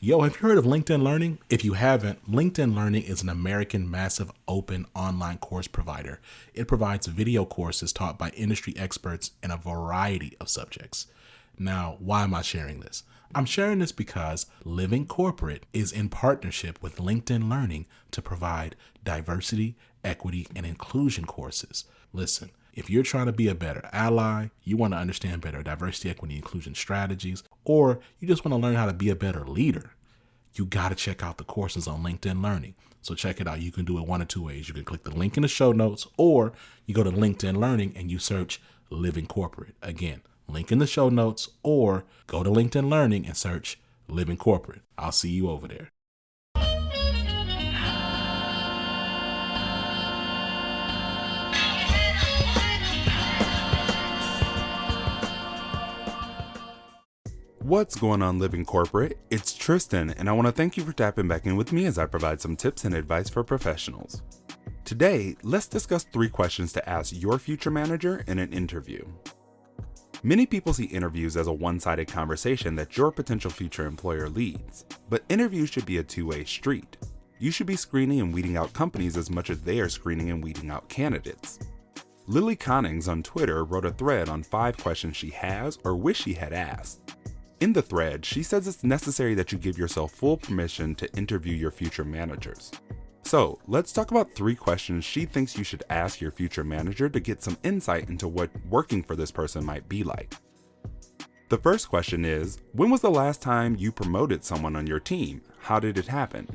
Yo, have you heard of LinkedIn Learning? If you haven't, LinkedIn Learning is an American massive open online course provider. It provides video courses taught by industry experts in a variety of subjects. Now, why am I sharing this? I'm sharing this because Living Corporate is in partnership with LinkedIn Learning to provide diversity, equity, and inclusion courses. Listen, if you're trying to be a better ally, you want to understand better diversity, equity, inclusion strategies, or you just want to learn how to be a better leader, you got to check out the courses on LinkedIn Learning. So check it out. You can do it one of two ways. You can click the link in the show notes, or you go to LinkedIn Learning and you search Living Corporate. Again, link in the show notes, or go to LinkedIn Learning and search Living Corporate. I'll see you over there. What's going on, Living Corporate? It's Tristan, and I want to thank you for tapping back in with me as I provide some tips and advice for professionals. Today, let's discuss 3 questions to ask your future manager in an interview. Many people see interviews as a one-sided conversation that your potential future employer leads, but interviews should be a two-way street. You should be screening and weeding out companies as much as they are screening and weeding out candidates. Lily Connings on Twitter wrote a thread on 5 questions she has or wish she had asked. In the thread, she says it's necessary that you give yourself full permission to interview your future managers. So let's talk about 3 questions she thinks you should ask your future manager to get some insight into what working for this person might be like. The first question is, when was the last time you promoted someone on your team? How did it happen?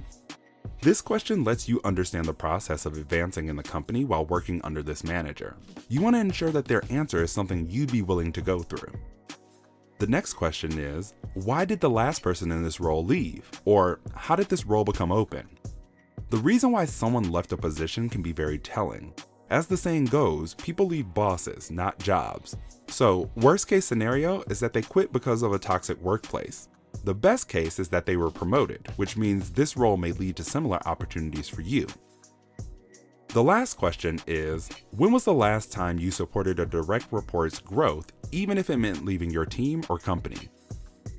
This question lets you understand the process of advancing in the company while working under this manager. You want to ensure that their answer is something you'd be willing to go through. The next question is, why did the last person in this role leave? Or how did this role become open? The reason why someone left a position can be very telling. As the saying goes, people leave bosses, not jobs. So, worst case scenario is that they quit because of a toxic workplace. The best case is that they were promoted, which means this role may lead to similar opportunities for you. The last question is, when was the last time you supported a direct report's growth, even if it meant leaving your team or company?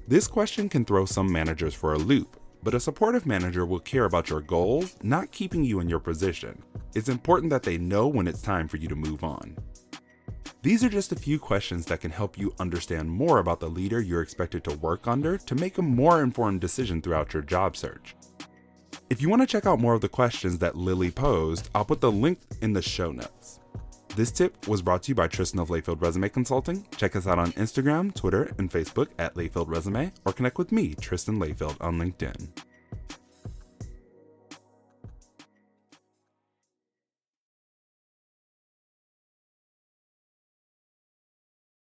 This question can throw some managers for a loop, but a supportive manager will care about your goals, not keeping you in your position. It's important that they know when it's time for you to move on. These are just a few questions that can help you understand more about the leader you're expected to work under to make a more informed decision throughout your job search. If you want to check out more of the questions that Lily posed, I'll put the link in the show notes. This tip was brought to you by Tristan of Layfield Resume Consulting. Check us out on Instagram, Twitter, and Facebook at Layfield Resume, or connect with me, Tristan Layfield, on LinkedIn.